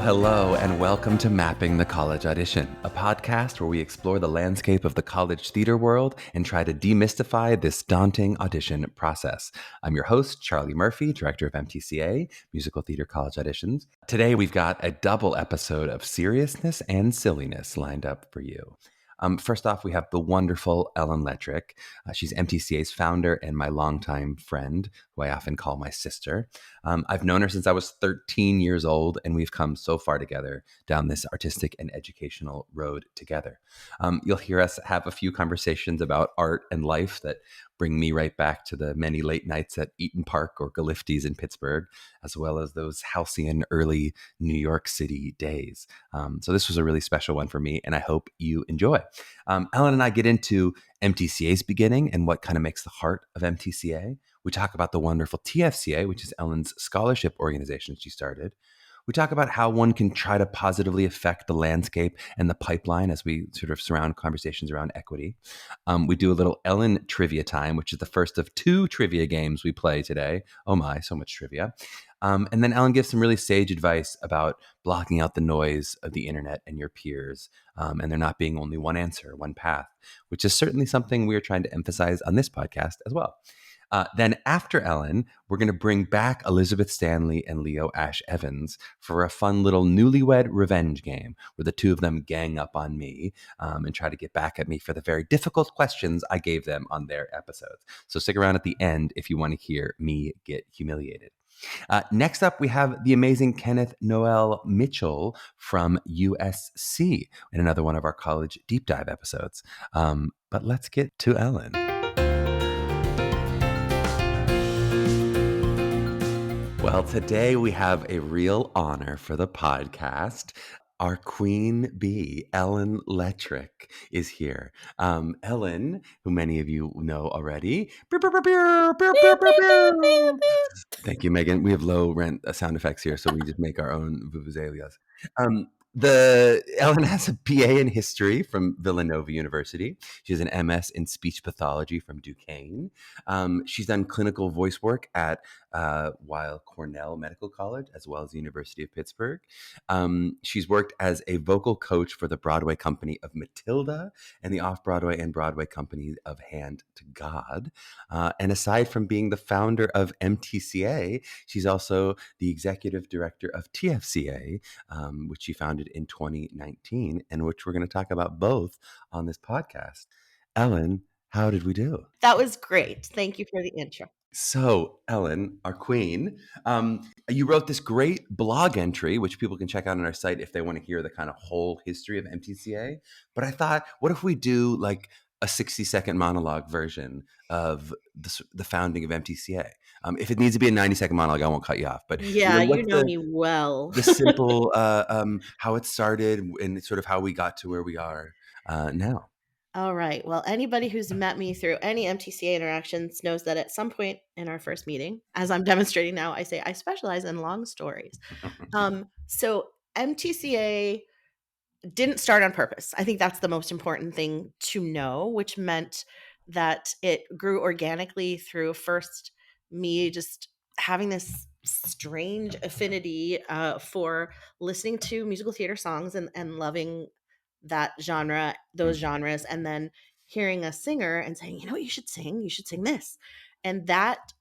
hello, and welcome to Mapping the College Audition, a podcast where we explore the landscape of the college theater world and try to demystify this daunting audition process. I'm your host, Charlie Murphy, Director of MTCA, Musical Theater College Auditions. Today, we've got a double episode of seriousness and silliness lined up for you. First off, we have the wonderful Ellen Lettrich. She's MTCA's founder and my longtime friend, who I often call my sister. I've known her since I was 13 years old, and we've come so far together down this artistic and educational road together. You'll hear us have a few conversations about art and life that bring me right back to the many late nights at Eaton Park or Galiftes in Pittsburgh, as well as those halcyon early New York City days. So this was a really special one for me, and I hope you enjoy. Ellen and I get into MTCA's beginning and what kind of makes the heart of MTCA. We talk about the wonderful TFCA, which is Ellen's scholarship organization she started. We talk about how one can try to positively affect the landscape and the pipeline as we sort of surround conversations around equity. We do a little Ellen trivia time, which is the first of 2 trivia games we play today. Oh my, so much trivia. And then Ellen gives some really sage advice about blocking out the noise of the internet and your peers, and there not being only one answer, one path, which is certainly something we're trying to emphasize on this podcast as well. Then after Ellen, we're going to bring back Elizabeth Stanley and Leo Ash Evans for a fun little newlywed revenge game where the two of them gang up on me and try to get back at me for the very difficult questions I gave them on their episodes. So stick around at the end if you want to hear me get humiliated. Next up, we have the amazing Kenneth Noel Mitchell from USC in another one of our college deep dive episodes. But let's get to Ellen. Well, today we have a real honor for the podcast. Our queen bee, Ellen Lettrich, is here. Ellen, who many of you know already. Thank you, Meghan. We have low rent sound effects here, so we just make our own vuvuzelas. Ellen has a BA in history from Villanova University. She has an MS in speech pathology from Duquesne. She's done clinical voice work at Weill Cornell Medical College, as well as the University of Pittsburgh. She's worked as a vocal coach for the Broadway company of Matilda and the off-Broadway and Broadway company of Hand to God. And aside from being the founder of MTCA, she's also the executive director of TFCA, which she founded in 2019, and which we're going to talk about both on this podcast. Ellen, how did we do? That was great. Thank you for the intro. So, Ellen, our queen, you wrote this great blog entry, which people can check out on our site if they want to hear the kind of whole history of MTCA. But I thought, what if we do like a 60-second monologue version of the founding of MTCA? If it needs to be a 90-second monologue, I won't cut you off. But yeah, you know me well. The simple, how it started and sort of how we got to where we are now. All right. Well, anybody who's met me through any MTCA interactions knows that at some point in our first meeting, as I'm demonstrating now, I say I specialize in long stories. So MTCA didn't start on purpose. I think that's the most important thing to know, which meant that it grew organically through first me just having this strange affinity for listening to musical theater songs and loving that genre, those genres, and then hearing a singer and saying, you know what you should sing? You should sing this. And that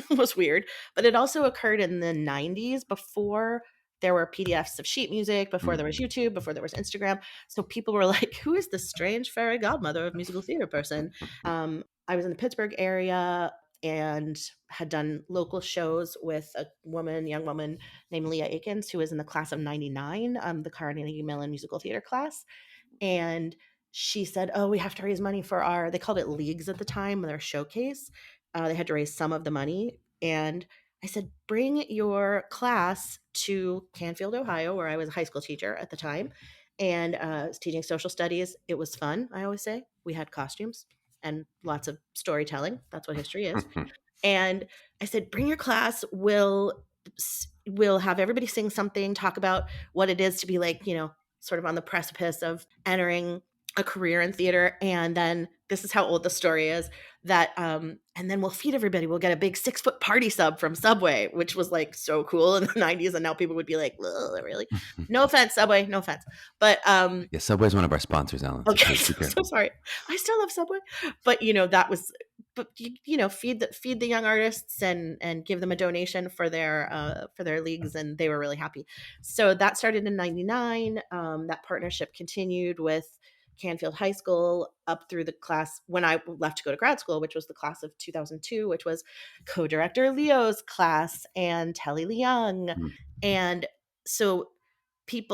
was weird. But it also occurred in the 90s before there were PDFs of sheet music, before there was YouTube, before there was Instagram. So people were like, who is this strange fairy godmother of musical theater person? I was in the Pittsburgh area and had done local shows with a young woman named Leah Akins, who was in the class of 99, the Carnegie Mellon musical theater class. And she said, oh, we have to raise money for they called it leagues at the time, their showcase. They had to raise some of the money. And I said, bring your class to Canfield, Ohio, where I was a high school teacher at the time. And I was teaching social studies. It was fun, I always say. We had costumes and lots of storytelling. That's what history is. And I said, bring your class. We'll have everybody sing something, talk about what it is to be like, sort of on the precipice of entering a career in theater. And then this is how old the story is, that and then we'll feed everybody. We'll get a big 6-foot party sub from Subway, which was like so cool in the 90s. And now people would be like, really? No offense, Subway, no offense. But Yeah, Subway's one of our sponsors, Ellen. So okay, please be so careful. sorry. I still love Subway. But that was, but feed the young artists and give them a donation for their leagues, and they were really happy. So that started in 99. That partnership continued with Canfield High School up through the class when I left to go to grad school, which was the class of 2002, which was co-director Leo's class and Telly Leung. Mm, And so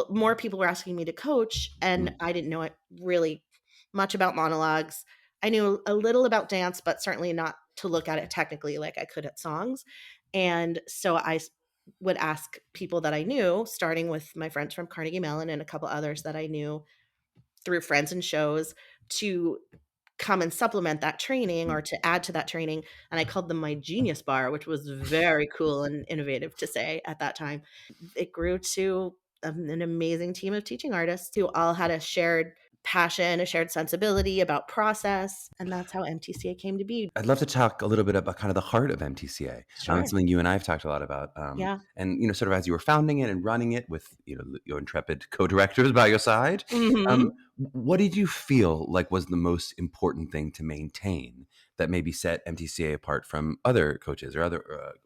more people were asking me to coach, and mm, I didn't know really much about monologues. I knew a little about dance, but certainly not to look at it technically like I could at songs. And so I would ask people that I knew, starting with my friends from Carnegie Mellon and a couple others that I knew through friends and shows, to come and supplement that training mm. or to add to that training. And I called them my genius bar, which was very cool and innovative to say at that time. It grew to an amazing team of teaching artists who all had a shared passion, a shared sensibility about process. And that's how MTCA came to be. I'd love to talk a little bit about kind of the heart of MTCA. Sure. It's something you and I have talked a lot about. Yeah. And, sort of as you were founding it and running it with, your intrepid co-directors by your side, Hmm. what did you feel like was the most important thing to maintain that maybe set MTCA apart from other coaches or other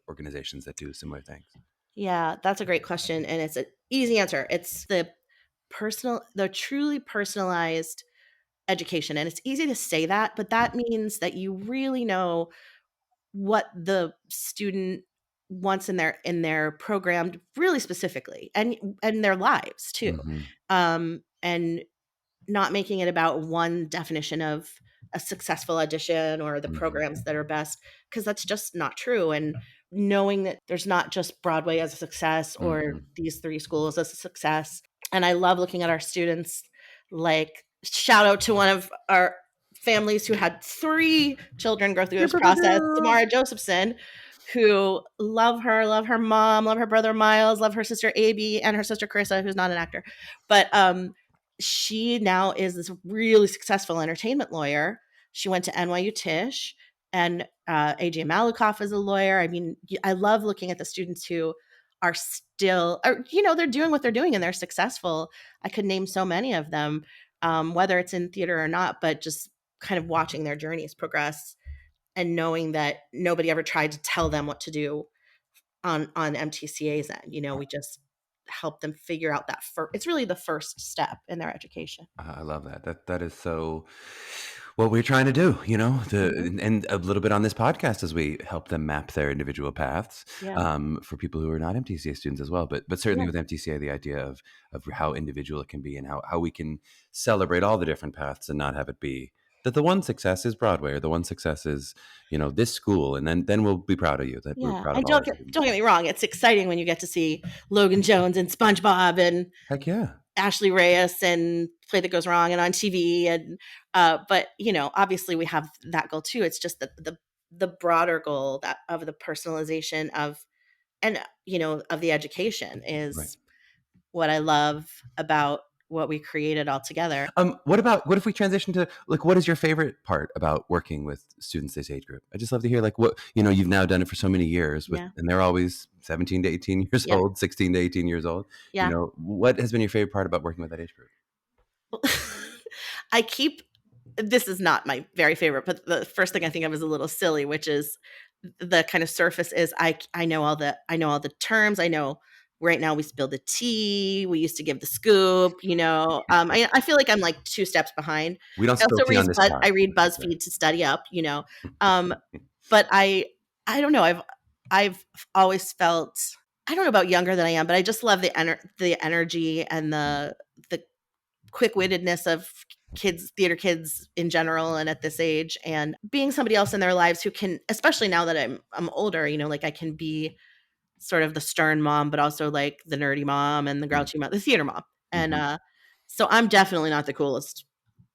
organizations that do similar things? Yeah, that's a great question. And it's an easy answer. It's the truly personalized education. And it's easy to say that, but that means that you really know what the student wants in their program really specifically, and their lives too. Mm-hmm. And not making it about one definition of a successful audition or the Mm-hmm. programs that are best, because that's just not true. And knowing that there's not just Broadway as a success or Mm-hmm. these 3 schools as a success. And I love looking at our students, like, shout out to one of our families who had 3 children go through this process, Tamara Josephson, who love her mom, love her brother Miles, love her sister Abby, and her sister Carissa, who's not an actor. But she now is this really successful entertainment lawyer. She went to NYU Tisch, and AJ Malikoff is a lawyer. I mean, I love looking at the students who are still, or, they're doing what they're doing and they're successful. I could name so many of them, whether it's in theater or not, but just kind of watching their journeys progress and knowing that nobody ever tried to tell them what to do on MTCA's end. We just help them figure out that it's really the first step in their education. I love that. That is so what we're trying to do, Mhm. and a little bit on this podcast as we help them map their individual paths, Yeah. for people who are not MTCA students as well. But certainly Yeah. with MTCA, the idea of how individual it can be and how we can celebrate all the different paths and not have it be that the one success is Broadway or the one success is, this school, and then we'll be proud of you that we're Yeah. proud of And all don't our get students. don't get me wrong, it's exciting when you get to see Logan Jones and SpongeBob and Heck yeah. Ashley Reyes and Play That Goes Wrong and on TV, and but obviously we have that goal too. It's just that the broader goal that of the personalization of, and of the education Right. is what I love about what we created all together. What if we transition to, like, what is your favorite part about working with students this age group? I just love to hear, like, what, you've now done it for so many years Yeah. and they're always 17 to 18 years Yep. old, 16 to 18 years old. Yeah. What has been your favorite part about working with that age group? I keep this is not my very favorite, but the first thing I think of is a little silly, which is the kind of surface is I know all the terms. I know right now we spill the tea. We used to give the scoop. I feel like I'm like 2 steps behind. We don't I spill also tea on this I pod. read Let's just BuzzFeed to study up. Um, but I don't know. I've always felt, I don't know about younger than I am, but I just love the energy and the quick-wittedness of theater kids in general and at this age, and being somebody else in their lives who can, especially now that I'm older, like I can be sort of the stern mom, but also like the nerdy mom and the grouchy mom, the theater mom. And Mm-hmm. so I'm definitely not the coolest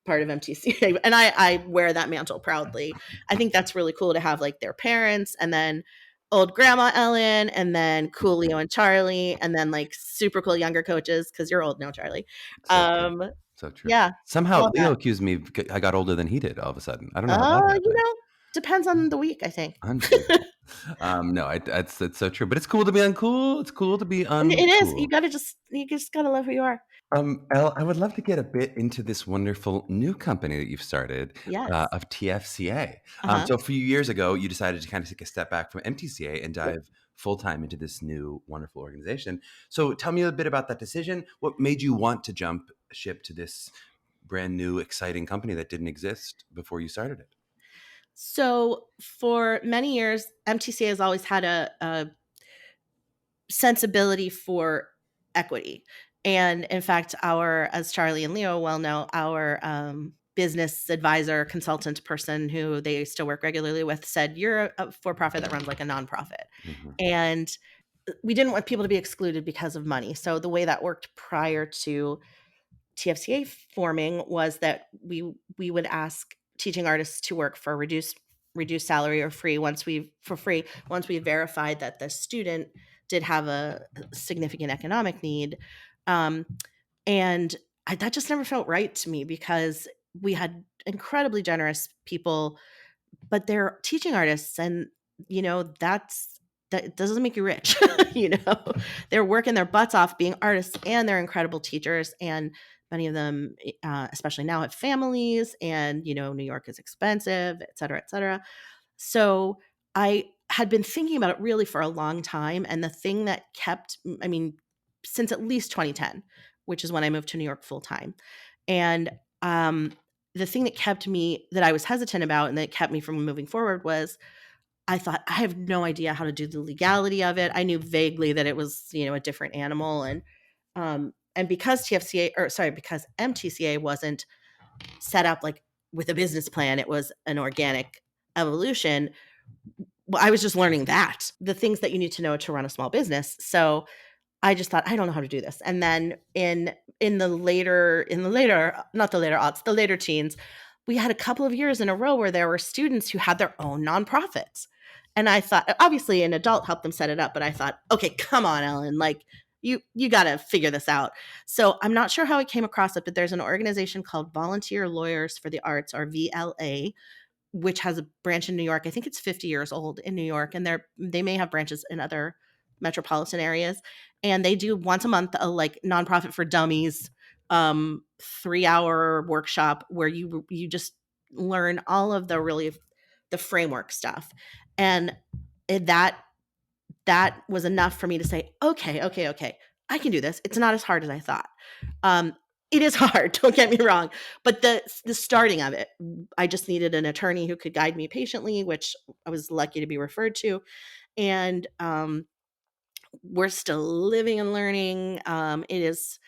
part of MTCA, and I wear that mantle proudly. I think that's really cool to have like their parents, and then old grandma Ellen, and then Coolio and Charlie, and then like super cool younger coaches, because you're old now, Charlie. So true. So true. Yeah. Somehow Love Leo that. accused me I got older than he did all of a sudden. I don't know how that You happened. know, depends on the week, I think. Unbelievable. No, it's so true, but it's cool to be uncool. It's cool to be And it is. uncool. You just gotta love who you are. Elle, I would love to get a bit into this wonderful new company that you've started, Yes. of TFCA. Uh-huh. So a few years ago, you decided to kind of take a step back from MTCA and Yep. dive full time into this new wonderful organization. So tell me a bit about that decision. What made you want to jump ship to this brand new, exciting company that didn't exist before you started it? So for many years, MTCA has always had a sensibility for equity. And in fact, as Charlie and Leo well know, our business advisor, consultant person who they still work regularly with said, "You're a for profit that runs like a nonprofit." Mhm. And we didn't want people to be excluded because of money. So the way that worked prior to TFCA forming was that we would ask teaching artists to work for reduced salary or free once we verified that the student did have a significant economic need. Um, and that just never felt right to me because we had incredibly generous people, but they're teaching artists, and that doesn't make you rich. you know, they're working their butts off being artists, and they're incredible teachers, and many of them, especially now, have families, and New York is expensive, et cetera, et cetera. So I had been thinking about it really for a long time. And the thing that I mean, since at least 2010, which is when I moved to New York full time. And the thing that I was hesitant about and that kept me from moving forward was I thought, I have no idea how to do the legality of it. I knew vaguely that it was, a different animal. And because because MTCA wasn't set up like with a business plan, it was an organic evolution. Well, I was just learning the things that you need to know to run a small business. So I just thought, I don't know how to do this. And then the later teens, we had a couple of years in a row where there were students who had their own nonprofits. And I thought, obviously an adult helped them set it up, but I thought, okay, come on, Ellen, like you got to figure this out. So I'm not sure how I came across it, but there's an organization called Volunteer Lawyers for the Arts, or VLA, which has a branch in New York. I think it's 50 years old in New York, and they may have branches in other metropolitan areas. And they do once a month a like nonprofit for dummies 3-hour workshop where you just learn all of the framework stuff. And that was enough for me to say, okay, I can do this. It's not as hard as I thought. Um, it is hard, don't get me wrong, but the starting of it, I just needed an attorney who could guide me patiently, which I was lucky to be referred to, and we're still living and learning. It is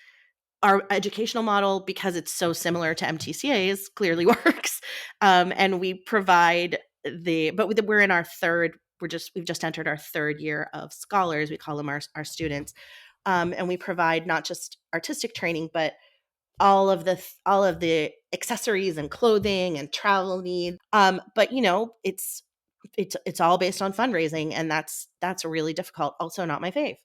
our educational model, because it's so similar to MTCA's, clearly works, and we provide we're in our third. We've just entered our third year of scholars. We call them our students, and we provide not just artistic training, but all of the accessories and clothing and travel needs. But it's all based on fundraising, and that's really difficult. Also, not my fave.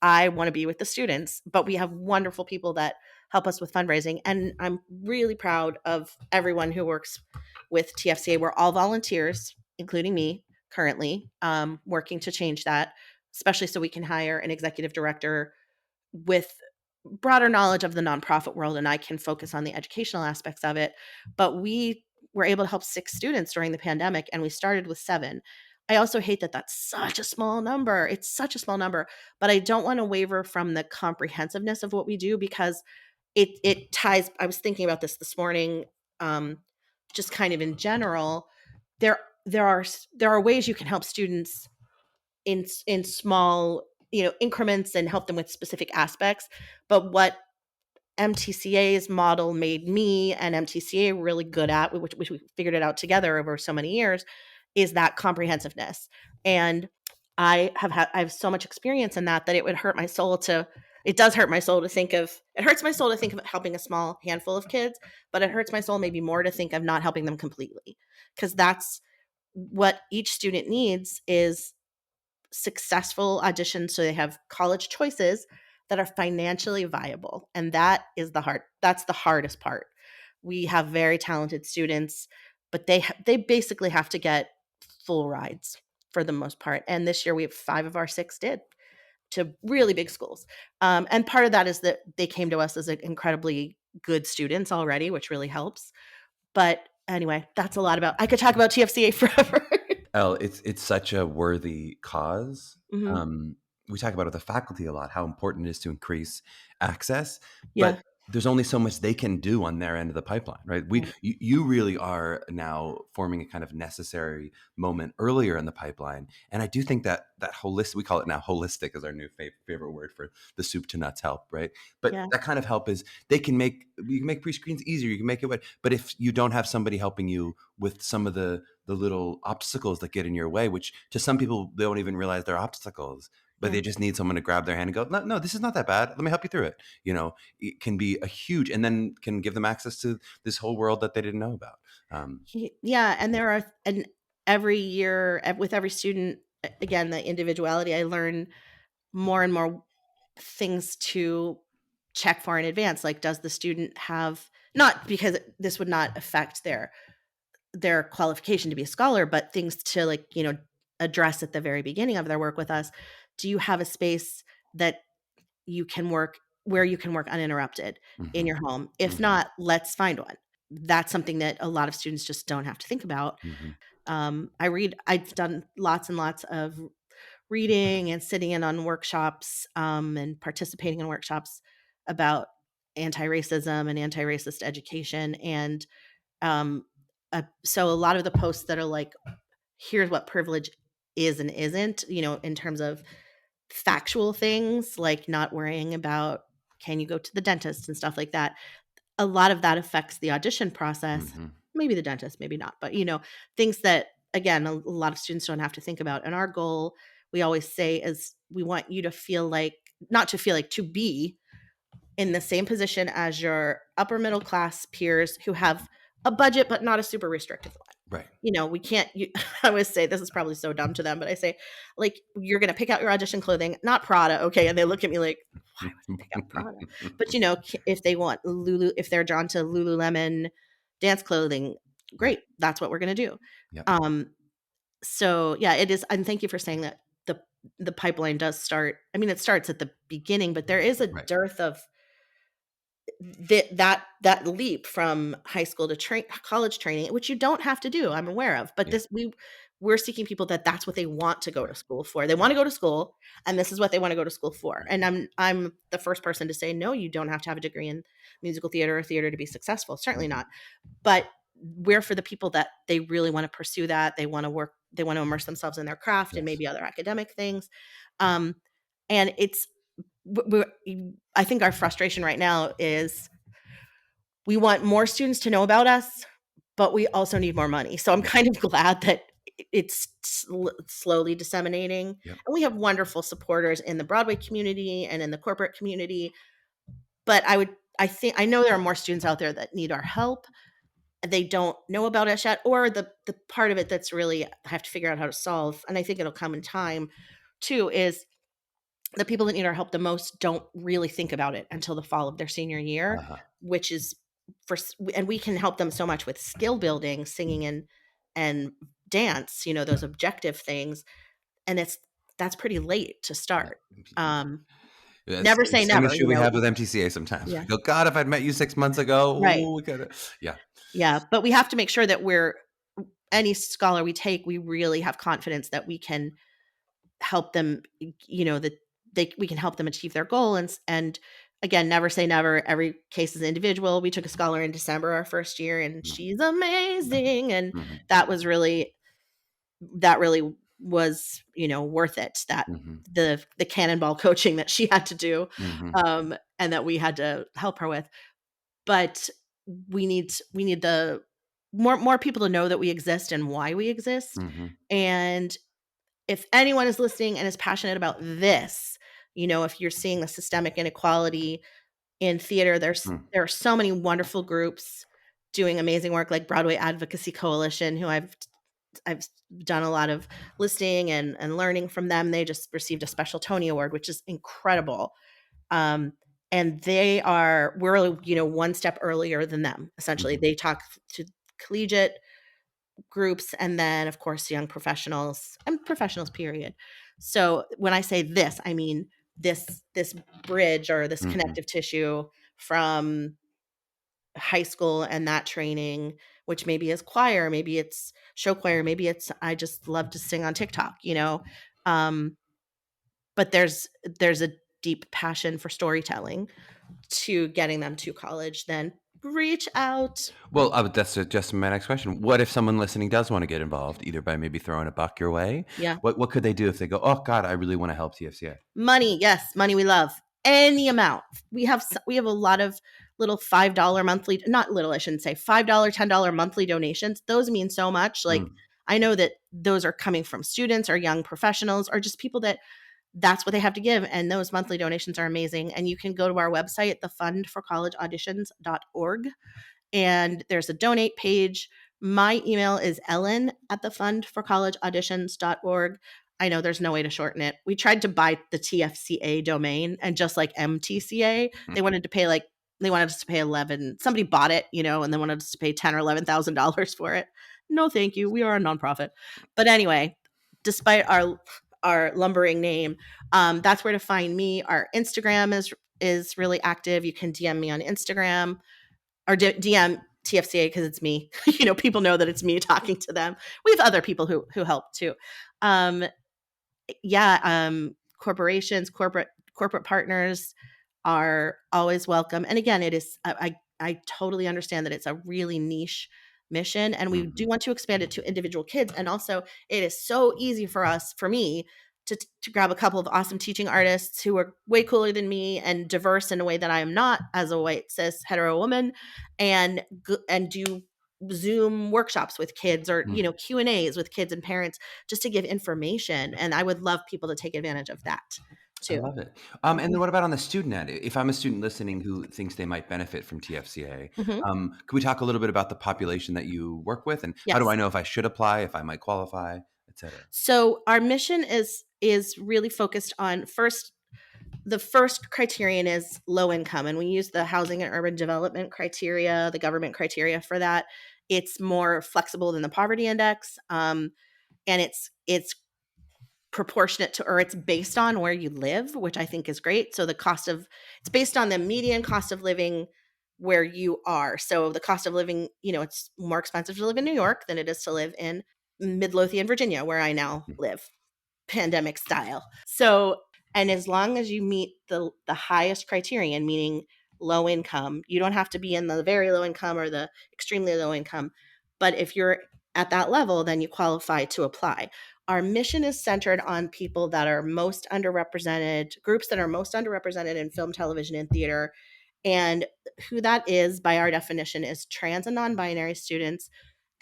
I want to be with the students, but we have wonderful people that help us with fundraising, and I'm really proud of everyone who works with TFCA. We're all volunteers, including me currently, working to change that, especially so we can hire an executive director with broader knowledge of the nonprofit world, and I can focus on the educational aspects of it. But we were able to help 6 students during the pandemic, and we started with 7. I also hate that that's such a small number. It's such a small number, but I don't want to waver from the comprehensiveness of what we do, because it ties. I was thinking about this morning, um, just kind of in general. There there are ways you can help students in small increments and help them with specific aspects. But what MTCA's model made me and MTCA really good at, which we figured it out together over so many years, is that comprehensiveness. And I have so much experience in that it would hurt my soul to it does hurt my soul to think of it hurts my soul to think of helping a small handful of kids, but it hurts my soul maybe more to think of not helping them completely, because that's what each student needs is successful auditions, so they have college choices, that are financially viable. And that's the hardest part. We have very talented students, but they basically have to get full rides for the most part. And this year we have 5 of our 6 did, to really big schools. And part of that is that they came to us as incredibly good students already, which really helps. But anyway, that's a lot about. I could talk about TFCA forever. Elle, it's such a worthy cause. Mhm. We talk about it with the faculty a lot, how important it is to increase access, but Yeah. there's only so much they can do on their end of the pipeline, right? Right. You really are now forming a kind of necessary moment earlier in the pipeline, and I do think that holistic, we call it now holistic, is our new favorite word for the soup to nuts help, right? But Yeah. that kind of help is you can make pre-screens easier, you can make it, but if you don't have somebody helping you with some of the little obstacles that get in your way, which to some people they don't even realize they're obstacles, but Yeah. they just need someone to grab their hand and go, no, no, this is not that bad. Let me help you through it. It can be a huge, and then can give them access to this whole world that they didn't know about. Yeah, and there are, and every year with every student, again, the individuality, I learn more and more things to check for in advance. Like, does the student have, not because this would not affect their qualification to be a scholar, but things to, like, address at the very beginning of their work with us. Do you have a space that you can work where you can work uninterrupted in Mhm, your home? If mhm, not, let's find one. That's something that a lot of students just don't have to think about. mhm. I've done lots and lots of reading and sitting in on workshops, and participating in workshops about anti-racism and anti-racist education. And so a lot of the posts that are like, here's what privilege is and isn't, in terms of factual things, like not worrying about, can you go to the dentist and stuff like that. A lot of that affects the audition process. Mhm. Maybe the dentist, maybe not, but things that, again, a lot of students don't have to think about. And our goal, we always say, is we want you to feel like, not to feel like, to be in the same position as your upper middle class peers who have a budget but not a super restrictive one. Right. We can't I always say, this is probably so dumb to them, but I say, like, you're going to pick out your audition clothing, not Prada, okay? And they look at me like, why would I pick out Prada? But if they want if they're drawn to Lululemon dance clothing, Yeah. great, that's what we're going to do. Yeah. um so yeah, it is. And thank you for saying that the pipeline does start. I mean, it starts at the beginning, but there is a Right. dearth of that leap from high school to college training, which you don't have to do, I'm aware of. But Yeah. we're seeking people that's what they want to go to school for. They want to go to school, and this is what they want to go to school for. Right. And I'm the first person to say, no, you don't have to have a degree in musical theater or theater to be successful. Certainly Mhm. not. But we're for the people that they really want to pursue that. They want to work, they want to immerse themselves in their craft and Yes. maybe other academic things. Um, and it's we're, I think our frustration right now is we want more students to know about us, but we also need more money. So I'm Yeah. kind of glad that it's slowly disseminating. Yep. And we have wonderful supporters in the Broadway community and in the corporate community. But I know there are more students out there that need our help. They don't know about us yet, or the part of it that's really I have to figure out how to solve, and I think it'll come in time too, is the people that need our help the most don't really think about it until the fall of their senior year, Uh-huh. which is and we can help them so much with skill building, singing and dance, those objective things. And that's pretty late to Yeah. start. Um, Yes, Never say same never, issue we have with MTCA sometimes. yeah, We go, God, if I'd met you 6 months ago, right. ooh, we coulda. Yeah. Yeah, but we have to make sure that any scholar we take, we really have confidence that we can help them, that we can help them achieve their goal. And again, never say never. Every case is individual. We took a scholar in December our first year, and Mhm. she's amazing. And Mhm. that really was, worth it. That Mhm. the cannonball coaching that she had to do, Mhm. and that we had to help her with. But we need the more people to know that we exist and why we exist. Mhm. And if anyone is listening and is passionate about this, if you're seeing the systemic inequality in theater, Mm. there are so many wonderful groups doing amazing work, like Broadway Advocacy Coalition, who I've done a lot of listening and learning from them. They just received a special Tony Award, which is incredible. And we're, one step earlier than them. Essentially, they talk to collegiate groups and then, of course, young professionals and professionals, period. So when I say this, I mean this bridge or this connective tissue from high school and that training, which maybe is choir, maybe it's show choir, maybe it's I just love to sing on TikTok. Um, but there's a deep passion for storytelling to getting them to college. Then reach out. Well, that's just my next question. What if someone listening does want to get involved, either by maybe throwing a buck your way? Yeah. What could they do if they go, oh God, I really want to help TFCA? Money, yes, money we love. Any amount. We have a lot of little $5 monthly, not little, I shouldn't say, $5, $10 monthly donations. Those mean so much. Like, I know that those are coming from students or young professionals or just people that's what they have to give. And those monthly donations are amazing. And you can go to our website, thefundforcollegeauditions.org, and there's a donate page. My email is ellen@thefundforcollegeauditions.org. I know there's no way to shorten it. We tried to buy the TFCA domain, and just like MTCA, they wanted us to pay 11. Somebody bought it, and they wanted us to pay $10,000 or $11,000 for it. No, thank you. We are a nonprofit. But anyway, despite our lumbering name, that's where to find me. Our Instagram is really active. You can DM me on Instagram or DM TFCA because it's me. People know that it's me talking to them. We have other people who help too. Corporations, corporate partners are always welcome. And again, it is I totally understand that it's a really niche mission, and we do want to expand it to individual kids. And also, it is so easy for me to grab a couple of awesome teaching artists who are way cooler than me and diverse in a way that I am not as a white cis hetero woman, and do Zoom workshops with kids or Q&As with kids and parents just to give information. And I would love people to take advantage of that I too. love it. And then what about on the student end? If I'm a student listening who thinks they might benefit from TFCA, Mm-hmm. could we talk a little bit about the population that you work with, and how do Yes. I know if I should apply, if I might qualify, et cetera? So our mission is really focused on the first criterion is low income, and we use the housing and urban development criteria, the government criteria for that. It's more flexible than the poverty index, and it's proportionate to, or it's based on where you live, which I think is great. So it's based on the median cost of living where you are. So the cost of living, it's more expensive to live in New York than it is to live in Midlothian, Virginia, where I now live, pandemic style. So, and as long as you meet the highest criterion, meaning low income, you don't have to be in the very low income or the extremely low income. But if you're at that level, then you qualify to apply. Our mission is centered on people that are most underrepresented, groups that are most underrepresented in film, television, and theater. And who that is, by our definition, is trans and non-binary students,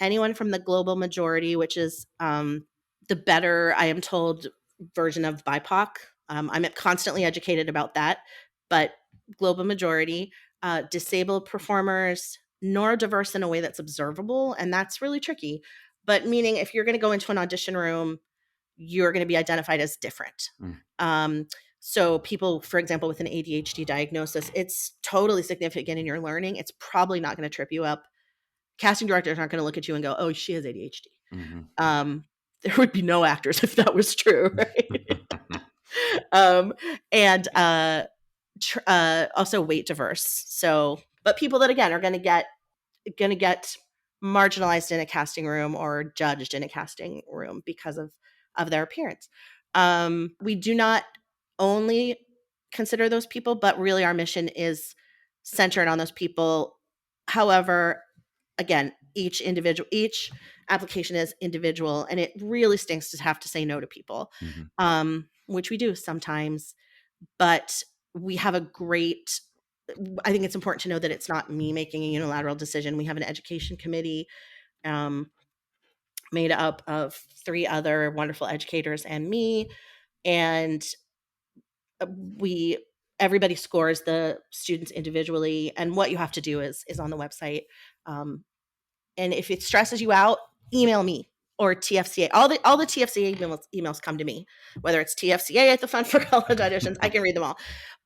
anyone from the global majority, which is the better, I am told, version of BIPOC. I'm constantly educated about that, but global majority, disabled performers, neurodiverse in a way that's observable, and that's really tricky. But meaning, if you're going to go into an audition room, you're going to be identified as different. So people, for example, with an ADHD diagnosis, it's totally significant in your learning. It's probably not going to trip you up. Casting directors aren't going to look at you and go, "Oh, she has ADHD." There would be no actors if that was true, right? And also weight diverse. So, but people that again are going to get marginalized in a casting room or judged in a casting room because of their appearance. We do not only consider those people, but really our mission is centered on those people. However, again, each application is individual, and it really stinks to have to say no to people, which we do sometimes. But we have I think it's important to know that it's not me making a unilateral decision. We have an education committee made up of 3 other wonderful educators and me, and everybody scores the students individually. And what you have to do is on the website. And if it stresses you out, email me or TFCA. All the TFCA emails come to me, whether it's TFCA at the Fund for College Auditions. I can read them all.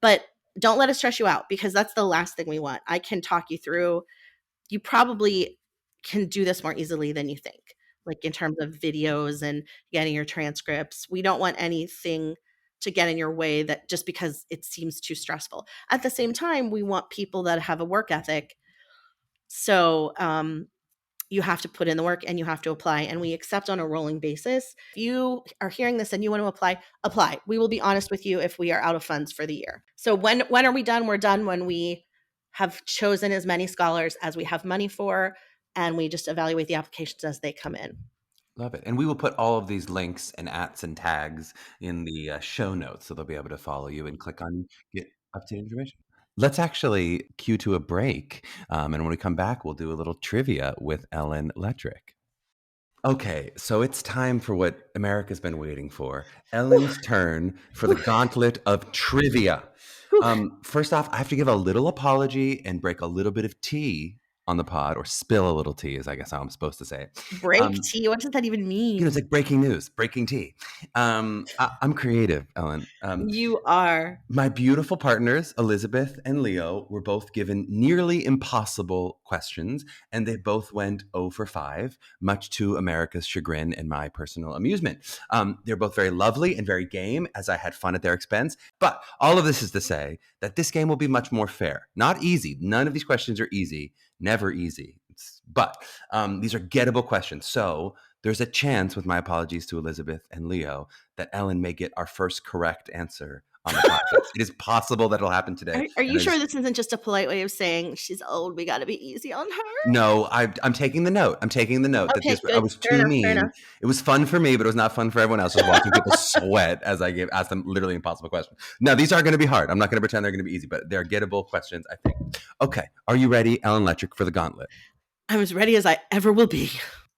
But don't let it stress you out, because that's the last thing we want. I can talk you through. You probably can do this more easily than you think, like in terms of videos and getting your transcripts. We don't want anything to get in your way that just because it seems too stressful. At the same time, we want people that have a work ethic. So you have to put in the work and you have to apply, and we accept on a rolling basis. If you are hearing this and you want to apply. We will be honest with you if we are out of funds for the year. So when are we done? We're done when we have chosen as many scholars as we have money for, and we just evaluate the applications as they come in. Love it. And we will put all of these links and @ and tags in the show notes, so they'll be able to follow you and click on get up-to-date information. Let's actually cue to a break. And when we come back, we'll do a little trivia with Ellen Lettrich. Okay, so it's time for what America's been waiting for. Ellen's turn for the Gauntlet of Trivia. First off, I have to give a little apology and break a little bit of tea on the pod, or spill a little tea, is I guess how I'm supposed to say it. Break tea? What does that even mean? It's like breaking news, breaking tea. I'm creative, Ellen. You are. My beautiful partners, Elizabeth and Leo, were both given nearly impossible questions, and they both went 0 for 5, much to America's chagrin and my personal amusement. They're both very lovely and very game, as I had fun at their expense. But all of this is to say that this game will be much more fair. Not easy. None of these questions are easy. Never easy. But these are gettable questions. So there's a chance, with my apologies to Elizabeth and Leo, that Ellen may get our first correct answer on the podcast. It is possible that it'll happen today. Are you sure this isn't just a polite way of saying she's old, we got to be easy on her? No, I'm taking the note. Okay, that I was too mean. It was fun for me, but it was not fun for everyone else. I was watching people sweat as I asked them literally impossible questions. Now, these are going to be hard. I'm not going to pretend they're going to be easy, but they're gettable questions, I think. Okay, are you ready, Ellen Lettrich, for the gauntlet? I'm as ready as I ever will be.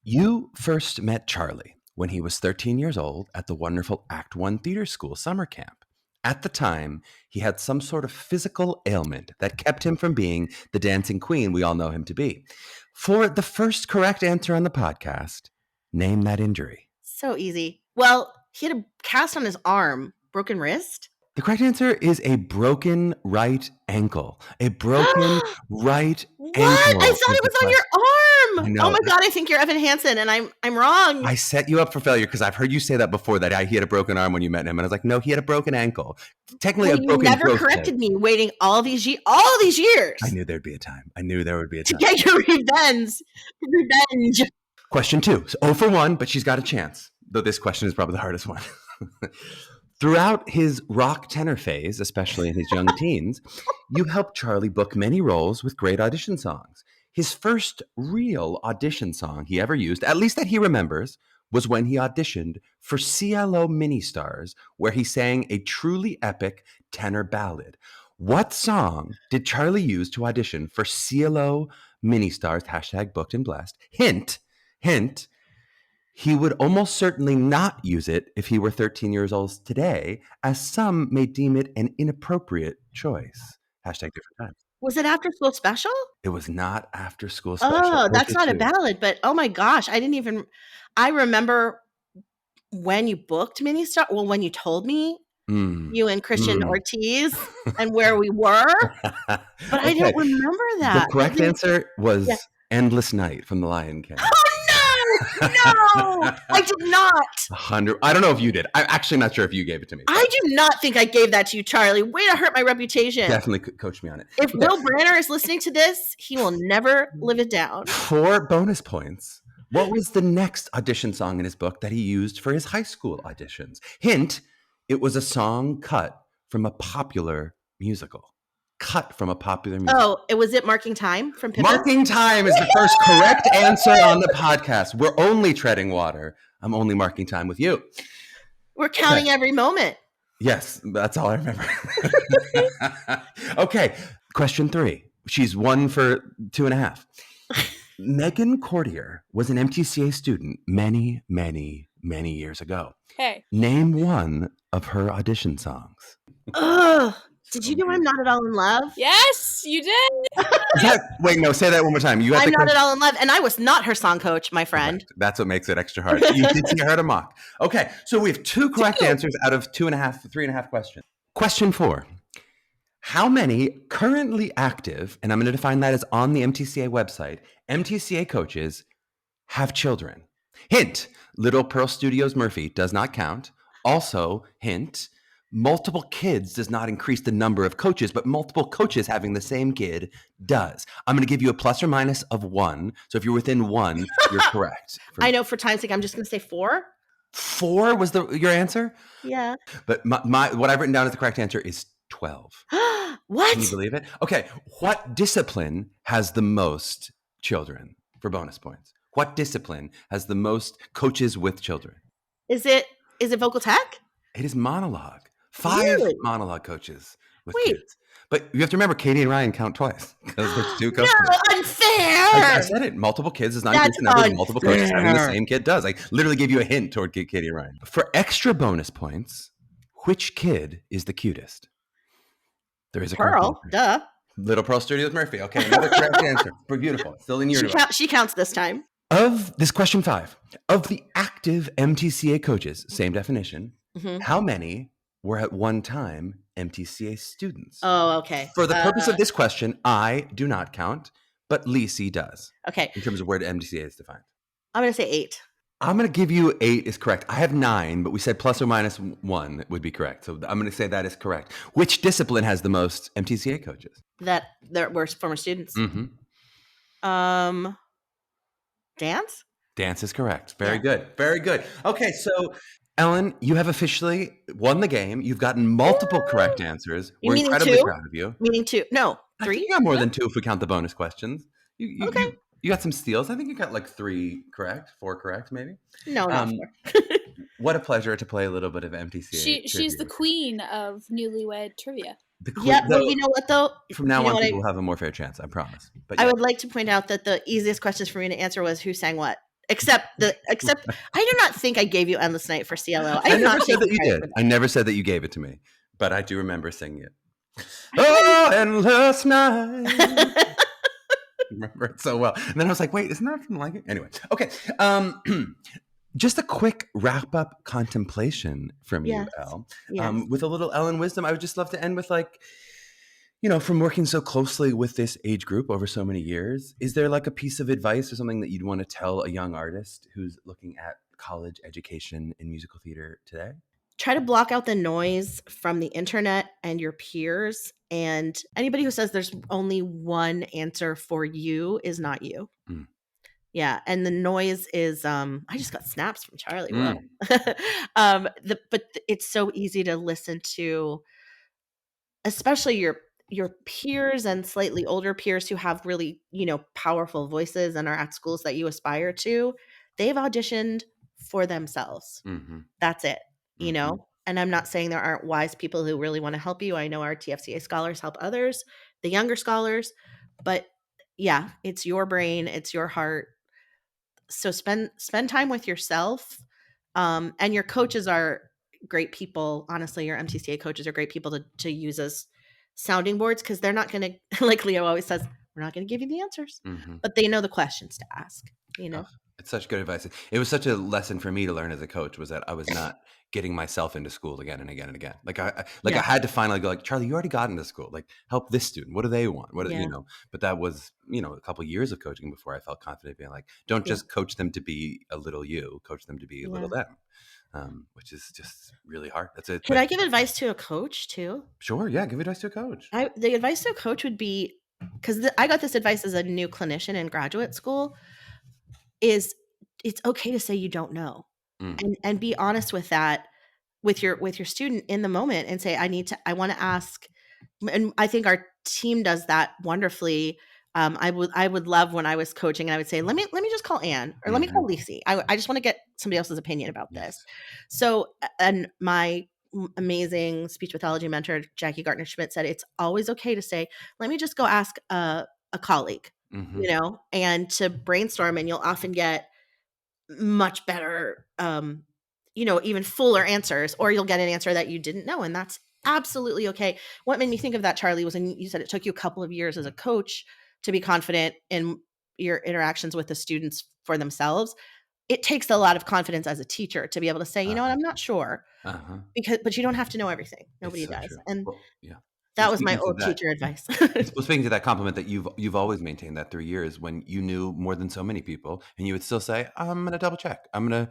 You first met Charlie when he was 13 years old at the wonderful Act One Theater School summer camp. At the time, he had some sort of physical ailment that kept him from being the dancing queen we all know him to be. For the first correct answer on the podcast, name that injury. So easy. Well, he had a cast on his arm. Broken wrist? The correct answer is a broken right ankle. A broken right What? ankle. I thought it was on your arm. I know. Oh my God, I think you're Evan Hansen, and I'm wrong. I set you up for failure because I've heard you say that before, that he had a broken arm when you met him. And I was like, no, he had a broken ankle. Technically, a broken you never corrected me, waiting all these years. I knew there'd be a time. To get your revenge. Question 2. So 0 for 1, but she's got a chance. Though this question is probably the hardest one. Throughout his rock tenor phase, especially in his young teens, you helped Charlie book many roles with great audition songs. His first real audition song he ever used, at least that he remembers, was when he auditioned for CLO Mini-Stars, where he sang a truly epic tenor ballad. What song did Charlie use to audition for CLO Mini-Stars, #booked and blessed? Hint, he would almost certainly not use it if he were 13 years old today, as some may deem it an inappropriate choice. #different times. Was it After School Special? It was not After School Special. Oh, that's not a ballad, but oh my gosh, I remember when you booked Mini-Star, well, when you told me, you and Christian Ortiz, and where we were, but okay. I don't remember that. The correct answer was Endless Night from The Lion King. No, I did not. 100. I don't know if you did. I'm actually not sure if you gave it to me. I do not think I gave that to you, Charlie. Way to hurt my reputation. Definitely coach me on it. If Will Branner is listening to this, he will never live it down. 4 bonus points. What was the next audition song in his book that he used for his high school auditions? Hint, it was a song cut from a popular musical. Oh, was it Marking Time from Pippin? Marking Time is the first correct answer on the podcast. We're only treading water. I'm only marking time with you. We're counting every moment. Yes, that's all I remember. Okay, question 3. She's 1 for 2.5. Meghan Cordier was an MTCA student many, many, many years ago. Okay. Name one of her audition songs. Ugh. Did you know I'm Not at All in Love? Yes, you did. Wait, no, say that one more time. I'm Not at All in Love, and I was not her song coach, my friend. Correct. That's what makes it extra hard. You did see her to mock. Okay, so we have 2 correct answers out of 3.5 questions. Question 4. How many currently active, and I'm going to define that as on the MTCA website, MTCA coaches have children? Hint, Little Pearl Studios Murphy does not count. Also, hint, multiple kids does not increase the number of coaches, but multiple coaches having the same kid does. I'm going to give you a plus or minus of 1. So if you're within 1, you're correct. I know for time's sake, I'm just going to say 4. 4 was your answer? Yeah. But my what I've written down as the correct answer is 12. What? Can you believe it? Okay. What discipline has the most children for bonus points? What discipline has the most coaches with children? Is it vocal tech? It is monologue. 5 Really? monologue coaches with Wait. kids. But you have to remember, Katie and Ryan count twice because there's 2 coaches. No, unfair. I said it. Multiple kids is not That's increasing numbers. Multiple coaches having the unfair. same kid does. I literally gave you a hint toward Katie and Ryan. For extra bonus points, which kid is the cutest? There is a correct Pearl, answer. duh. Little Pearl Studios Murphy. Okay, another correct answer. Beautiful. Still in your She counts this time. Of this question 5, of the active MTCA coaches, same definition, how many were at one time MTCA students? Oh, okay. For the purpose of this question, I do not count, but Lisi does. Okay. In terms of where the MTCA is defined. I'm going to say 8. I'm going to give you 8 is correct. I have 9, but we said plus or minus 1 would be correct. So I'm going to say that is correct. Which discipline has the most MTCA coaches? That were former students. Dance? Dance is correct. Very good. Very good. Okay, so Ellen, you have officially won the game. You've gotten multiple correct answers. We're incredibly proud of you. Meaning 2. No, 3? I think you got more than 2 if we count the bonus questions. You got some steals. I think you got like 3 correct, 4 correct, maybe. No, not 4. What a pleasure to play a little bit of MTCA. She's the queen of newlywed trivia. Yeah, well, you know what though? From now on, people will have a more fair chance. I promise. But I would like to point out that the easiest questions for me to answer was who sang what. Except I do not think I gave you Endless Night for CLO. I never said that you did. I never said that you gave it to me, but I do remember singing it. Oh, Endless Night. I remember it so well. And then I was like, wait, isn't that something like it? Anyway, okay. Just a quick wrap-up contemplation from you, Elle. Yes. With a little Ellen wisdom, I would just love to end with from working so closely with this age group over so many years, is there like a piece of advice or something that you'd want to tell a young artist who's looking at college education in musical theater today? Try to block out the noise from the internet and your peers. And anybody who says there's only one answer for you is not you. Mm. Yeah. And the noise is, I just got snaps from Charlie. But it's so easy to listen to, especially your peers and slightly older peers who have really, powerful voices and are at schools that you aspire to. They've auditioned for themselves. Mm-hmm. That's it, And I'm not saying there aren't wise people who really want to help you. I know our TFCA scholars help others, the younger scholars, but yeah, it's your brain, it's your heart. So spend time with yourself. And your coaches are great people. Honestly, your MTCA coaches are great people to use as sounding boards, because they're not going to, like Leo always says, we're not going to give you the answers, but they know the questions to ask, Oh, it's such good advice. It was such a lesson for me to learn as a coach, was that I was not getting myself into school again and again and again. I had to finally go like, Charlie, you already got into school. Like, help this student. What do they want? But that was, a couple of years of coaching before I felt confident being like, don't just coach them to be a little you, coach them to be a little them. Which is just really hard. That's it. Can I give advice to a coach too? Sure. Yeah. Give advice to a coach. The advice to a coach would be, because I got this advice as a new clinician in graduate school, is it's okay to say you don't know, and be honest with that, with your student in the moment, and say, I want to ask. And I think our team does that wonderfully. I would love when I was coaching, and I would say, let me just call Anne, or let me call Lisi. I just want to get somebody else's opinion about this. So, and my amazing speech pathology mentor, Jackie Gartner-Schmidt, said, it's always okay to say, let me just go ask a colleague, and to brainstorm, and you'll often get much better, even fuller answers, or you'll get an answer that you didn't know. And that's absolutely okay. What made me think of that, Charlie, was when you said it took you a couple of years as a coach to be confident in your interactions with the students for themselves. It takes a lot of confidence as a teacher to be able to say, you know what, I'm not sure, but you don't have to know everything. Nobody does. True. And That was my old teacher advice. Well, speaking to that compliment that you've always maintained that through years when you knew more than so many people, and you would still say, "I'm gonna double check. I'm gonna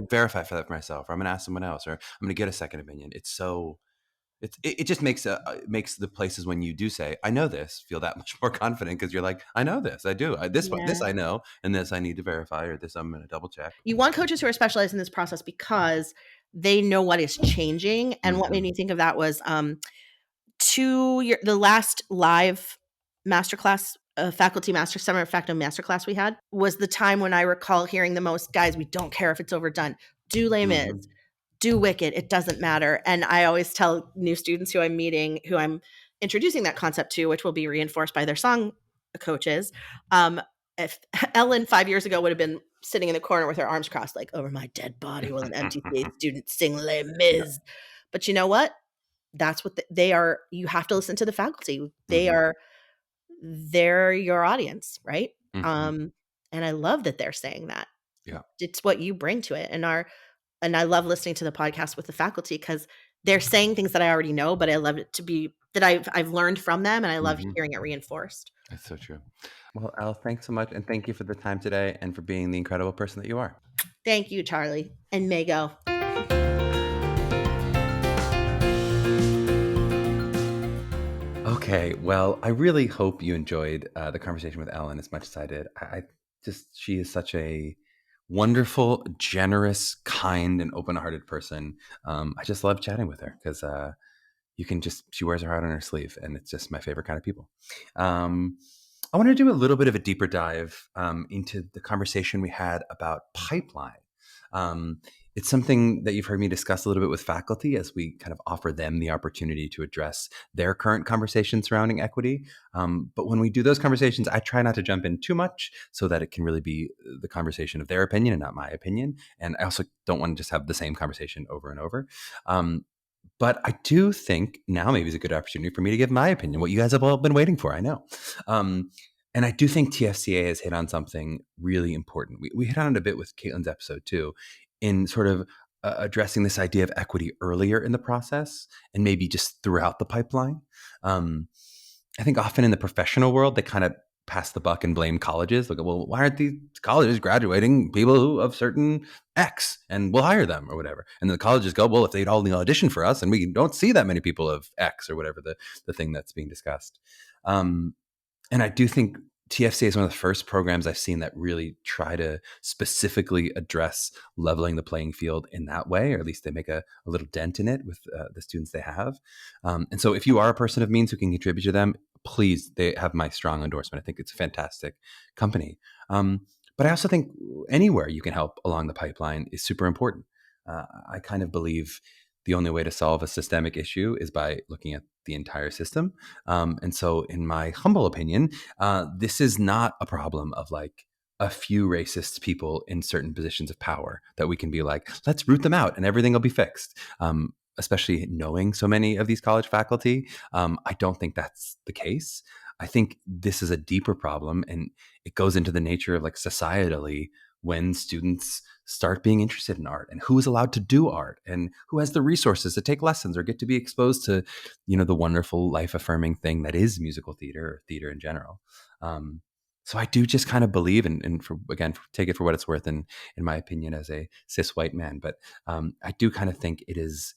verify for that for myself, or I'm gonna ask someone else, or I'm gonna get a second opinion." It just makes the places when you do say, "I know this," feel that much more confident because you're like, "I know this. I do. This I know, and this I need to verify, or this I'm gonna double check." You want coaches who are specialized in this process because they know what is changing. And what made me think of that was the last live masterclass, summer facto masterclass we had was the time when I recall hearing the most, guys, we don't care if it's overdone. Do Les Mis, do Wicked, it doesn't matter. And I always tell new students who I'm meeting, who I'm introducing that concept to, which will be reinforced by their song coaches. If Ellen 5 years ago would have been sitting in the corner with her arms crossed, like, over my dead body will an MTCA student sing Les Mis. But you know what? That's what they are. You have to listen to the faculty. They're your audience, right? And I love that they're saying that. Yeah. It's what you bring to it. And I love listening to the podcast with the faculty because they're saying things that I already know, but I love it to be that I've learned from them, and I love hearing it reinforced. That's so true. Well, Elle, thanks so much, and thank you for the time today and for being the incredible person that you are. Thank you, Charlie, and Meghan. Okay, well, I really hope you enjoyed the conversation with Ellen as much as I did. She is such a wonderful, generous, kind, and open-hearted person. I just love chatting with her because she wears her heart on her sleeve, and it's just my favorite kind of people. I want to do a little bit of a deeper dive into the conversation we had about pipeline. It's something that you've heard me discuss a little bit with faculty as we kind of offer them the opportunity to address their current conversations surrounding equity. But when we do those conversations, I try not to jump in too much so that it can really be the conversation of their opinion and not my opinion. And I also don't want to just have the same conversation over and over. But I do think now maybe is a good opportunity for me to give my opinion, what you guys have all been waiting for, I know. And I do think TFCA has hit on something really important. We hit on it a bit with Caitlin's episode too, in sort of addressing this idea of equity earlier in the process and maybe just throughout the pipeline. I think often in the professional world, they kind of pass the buck and blame colleges. Like, well, why aren't these colleges graduating people who of certain X and we'll hire them or whatever? And the colleges go, well, if they'd all audition for us and we don't see that many people of X or whatever the thing that's being discussed. And I do think TFCA is one of the first programs I've seen that really try to specifically address leveling the playing field in that way, or at least they make a little dent in it with the students they have. And so if you are a person of means who can contribute to them, please, they have my strong endorsement. I think it's a fantastic company. But I also think anywhere you can help along the pipeline is super important. I kind of believe the only way to solve a systemic issue is by looking at the entire system. And so in my humble opinion, this is not a problem of like a few racist people in certain positions of power that we can be like, let's root them out and everything will be fixed. Especially knowing so many of these college faculty, I don't think that's the case. I think this is a deeper problem, and it goes into the nature of like societally when students start being interested in art and who is allowed to do art and who has the resources to take lessons or get to be exposed to, the wonderful life affirming thing that is musical theater or theater in general. So I do just kind of believe, and take it for what it's worth in my opinion as a cis white man, but I do kind of think it is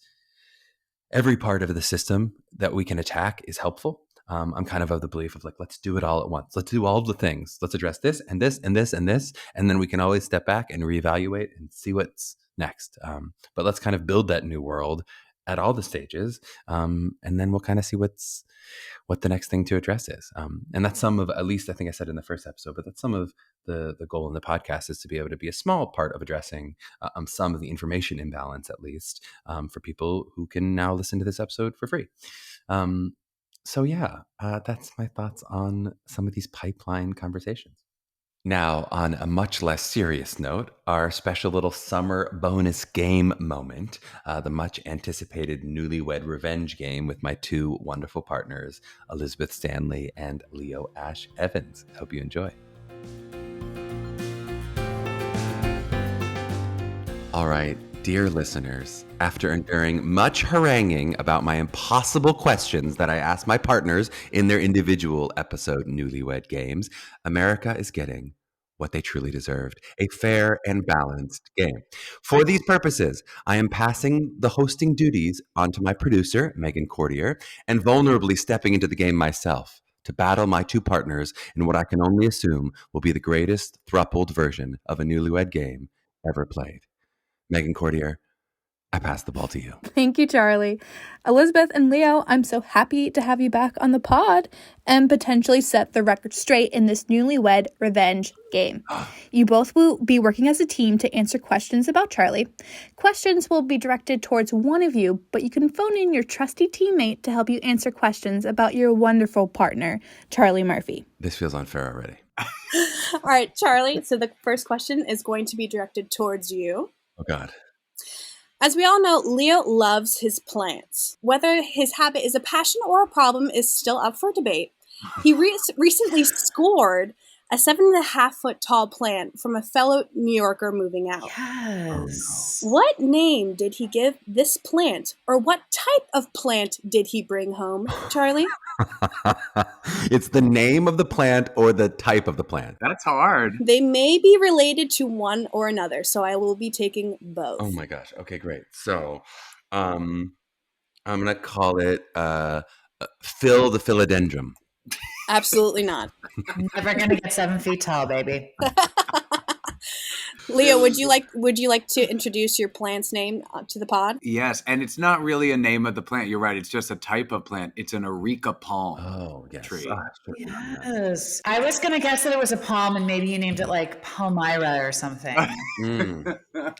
every part of the system that we can attack is helpful. I'm kind of the belief of like, let's do it all at once. Let's do all of the things. Let's address this and this and this and this. And then we can always step back and reevaluate and see what's next. But let's kind of build that new world at all the stages. And then we'll kind of see what the next thing to address is. And that's some of, at least I think I said in the first episode, but that's some of the goal in the podcast is to be able to be a small part of addressing some of the information imbalance, at least for people who can now listen to this episode for free. So yeah, that's my thoughts on some of these pipeline conversations. Now, on a much less serious note, our special little summer bonus game moment, the much anticipated newlywed revenge game with my two wonderful partners, Elizabeth Stanley and Leo Ash Evans. Hope you enjoy. All right. Dear listeners, after enduring much haranguing about my impossible questions that I asked my partners in their individual episode Newlywed Games, America is getting what they truly deserved, a fair and balanced game. For these purposes, I am passing the hosting duties onto my producer, Meghan Cordier, and vulnerably stepping into the game myself to battle my two partners in what I can only assume will be the greatest thrupled version of a Newlywed Game ever played. Meghan Cordier, I pass the ball to you. Thank you, Charlie. Elizabeth and Leo, I'm so happy to have you back on the pod and potentially set the record straight in this Newlywed Revenge game. You both will be working as a team to answer questions about Charlie. Questions will be directed towards one of you, but you can phone in your trusty teammate to help you answer questions about your wonderful partner, Charlie Murphy. This feels unfair already. All right, Charlie. So the first question is going to be directed towards you. Oh, God. As we all know, Leo loves his plants. Whether his habit is a passion or a problem is still up for debate. He recently scored a 7.5-foot tall plant from a fellow New Yorker moving out. Yes. What name did he give this plant, or what type of plant did he bring home, Charlie? It's the name of the plant or the type of the plant. That's hard. They may be related to one or another, so I will be taking both. Oh my gosh. Okay, great. So, I'm gonna call it Phil the Philodendron. Absolutely not. Never gonna get 7 feet tall, baby. Leo, would you like to introduce your plant's name to the pod? Yes, and it's not really a name of the plant. You're right. It's just a type of plant. It's an areca palm. Oh, yes. Tree. Yes. I was gonna guess that it was a palm, and maybe you named it like Palmyra or something. I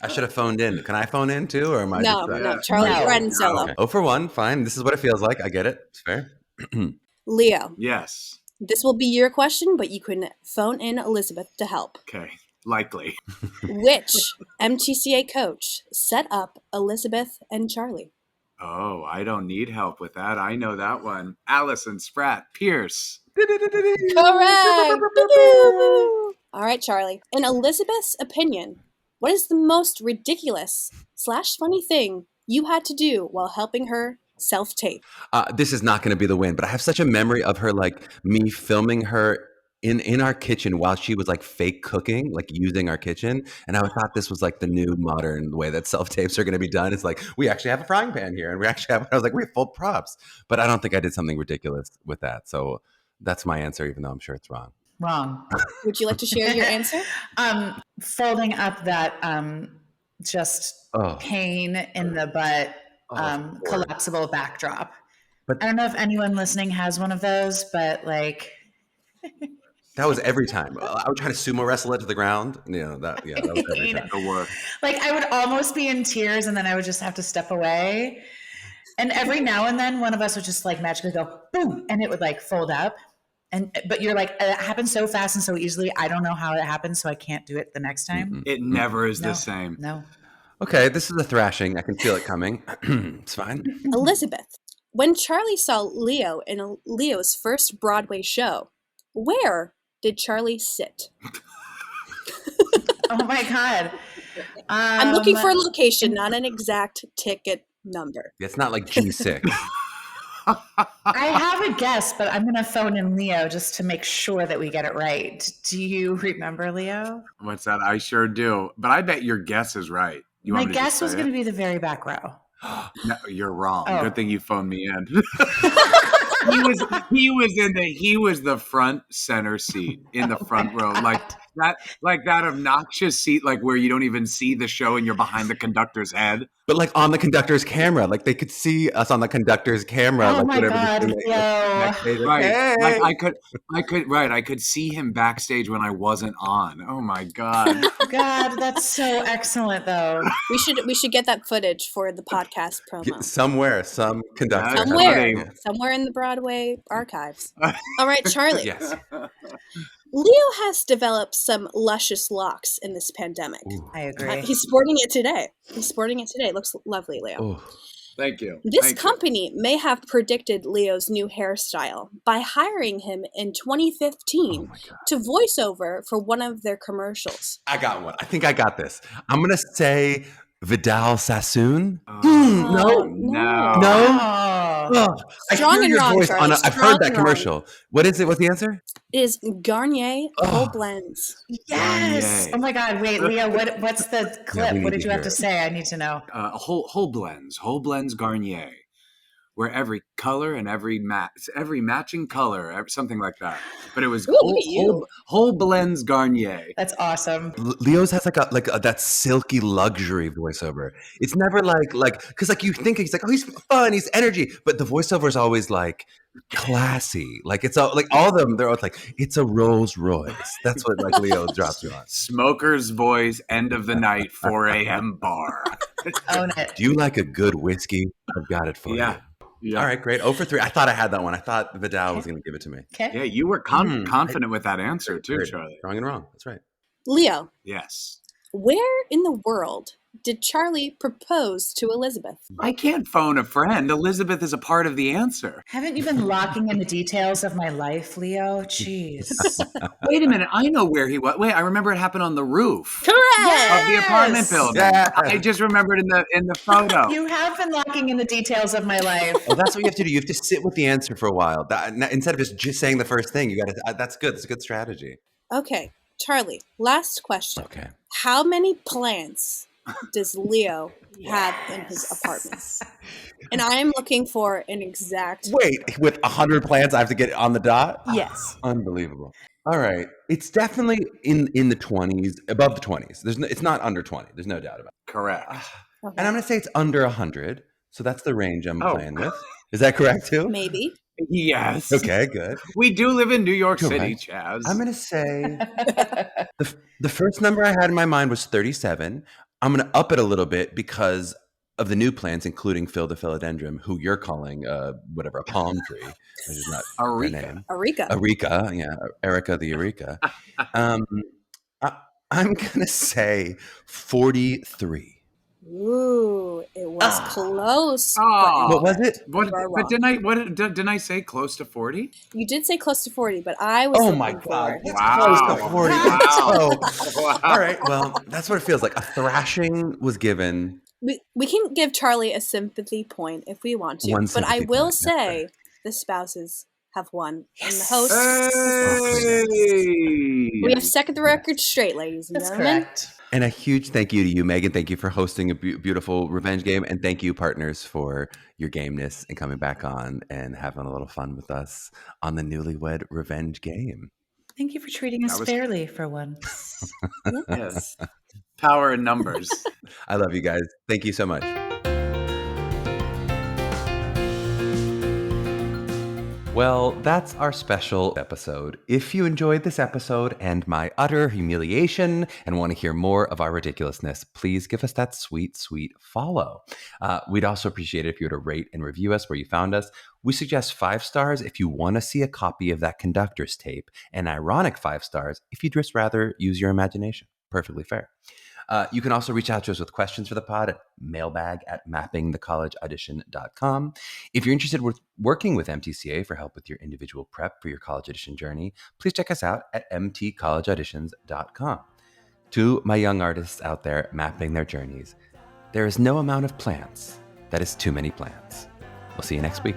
should have phoned in. Can I phone in too, or am I No, just, no, Charlie, No. you're riding solo. Okay. 0 for 1, fine. This is what it feels like. I get it. It's fair. Leo, Yes. this will be your question, but you can phone in Elizabeth to help. Okay. Likely. Which MTCA coach set up Elizabeth and Charlie? Oh, I don't need help with that. I know that one. Allison Spratt Pierce. Correct! All right, Charlie. In Elizabeth's opinion, what is the most ridiculous / funny thing you had to do while helping her self-tape? This is not going to be the win, but I have such a memory of her, like me filming her in our kitchen while she was like fake cooking, like using our kitchen. And I thought this was like the new modern way that self-tapes are going to be done. It's like, we actually have a frying pan here and we actually have, I was like, we have full props, but I don't think I did something ridiculous with that. So that's my answer, even though I'm sure it's wrong. Wrong. Would you like to share your answer? Folding up that just pain in the butt collapsible backdrop. But I don't know if anyone listening has one of those, but like that was every time. I would try to sumo wrestle it to the ground. That was every time. The work. Like I would almost be in tears and then I would just have to step away. And every now and then one of us would just like magically go boom and it would like fold up. But you're like, it happens so fast and so easily. I don't know how it happens, so I can't do it the next time. It never is the same. No. Okay, this is a thrashing. I can feel it coming. It's fine. Elizabeth, when Charlie saw Leo in Leo's first Broadway show, where did Charlie sit? Oh my God. I'm looking for a location, not an exact ticket number. It's not like G6. I have a guess, but I'm going to phone in Leo just to make sure that we get it right. Do you remember, Leo? What's that? I sure do. But I bet your guess is right. My guess was going to be the very back row. No, you're wrong. Oh. Good thing you phoned me in. he was the front center seat in the front row, like that obnoxious seat, like where you don't even see the show and you're behind the conductor's head, but like on the conductor's camera, like they could see us on the conductor's camera. Oh like my whatever God, Leo. right? Hey. Like I could see him backstage when I wasn't on. Oh my God. God, that's so excellent, though. We should get that footage for the podcast promo. Somewhere, some conductor. Somewhere in the Broadway archives. All right, Charlie. Yes. Leo has developed some luscious locks in this pandemic. I agree. He's sporting it today. Looks lovely, Leo. Ooh. Thank you. This company may have predicted Leo's new hairstyle by hiring him in 2015 to voice over for one of their commercials. I got one. I think I got this. I'm going to say Vidal Sassoon? Oh, No. no. No? Oh. Ugh. I Strong hear and your wrong, voice Charlie. I've Strong heard that and wrong. commercial. What is it? What's the answer? It is Garnier Oh. Whole Blends. Yes. Garnier. Oh my God. Wait, Leo, what's the clip? we What need did to you have hear to it. say? I need to know. Whole blends Garnier, where every color and every matching color, something like that. But it was Ooh, look at you. whole blends Garnier. That's awesome. Leo's has like that silky luxury voiceover. It's never like because like you think he's like, oh, he's fun, he's energy, but the voiceover is always like classy. Like it's all like all of them. They're always like, it's a Rolls Royce. That's what like Leo drops you on. Smoker's voice, end of the night, 4 a.m. bar. Own it. Do you like a good whiskey? I've got it for you. Yeah. All right, great. 0 for 3. I thought I had that one. I thought Vidal was going to give it to me. Okay. Yeah, you were confident with that answer too, Great. Charlie. Wrong and wrong. That's right. Leo, Yes. where in the world did Charlie propose to Elizabeth? I can't phone a friend. Elizabeth is a part of the answer. Haven't you been locking in the details of my life, Leo? Jeez. Wait a minute. I know where he was. Wait, I remember it happened on the roof Correct. of the apartment building. Yeah. I just remembered in the photo. You have been locking in the details of my life. Well, that's what you have to do. You have to sit with the answer for a while. Instead of just saying the first thing, you got to. That's good. That's a good strategy. Okay, Charlie, last question. Okay. How many plants does Leo have in his apartment? And I am looking for an exact. Wait, with 100 plants, I have to get on the dot? Yes. Unbelievable. All right. It's definitely in the 20s, above the 20s. It's not under 20. There's no doubt about it. Correct. Okay. And I'm going to say it's under 100. So that's the range I'm Oh. playing with. Is that correct too? Maybe. Yes. Okay, good. We do live in New York Correct. City, Chaz. I'm going to say the first number I had in my mind was 37. I'm going to up it a little bit because of the new plants, including Phil the philodendron, who you're calling whatever, a palm tree, which is not her Eureka. name. Eureka. Eureka, yeah, Erica the Eureka. I'm going to say 43. Ooh, it was close. Oh. What was it? What, You are but didn't I say close to 40? But you did say close to 40, but I was. Oh looking my for God. it. It's Wow. close to 40. Wow. So, Wow. all right. Well, that's what it feels like. A thrashing was given. We can give Charlie a sympathy point if we want to, One but I sympathy will point, that's say the spouses have won, and the host. Hey. We have set the record straight, ladies and That's gentlemen. correct. And a huge thank you to you, Megan. Thank you for hosting a beautiful revenge game. And thank you, partners, for your gameness and coming back on and having a little fun with us on the Newlywed Revenge Game. Thank you for treating us fairly for once. Yes. Power in numbers. I love you guys. Thank you so much. Well, that's our special episode. If you enjoyed this episode and my utter humiliation and want to hear more of our ridiculousness, please give us that sweet, sweet follow. We'd also appreciate it if you were to rate and review us where you found us. We suggest 5 stars if you want to see a copy of that conductor's tape, and ironic 5 stars if you'd just rather use your imagination. Perfectly fair. You can also reach out to us with questions for the pod at mailbag@mappingthecollegeaudition.com. If you're interested in working with MTCA for help with your individual prep for your college audition journey, please check us out at mtcollegeauditions.com. To my young artists out there mapping their journeys, there is no amount of plants that is too many plants. We'll see you next week.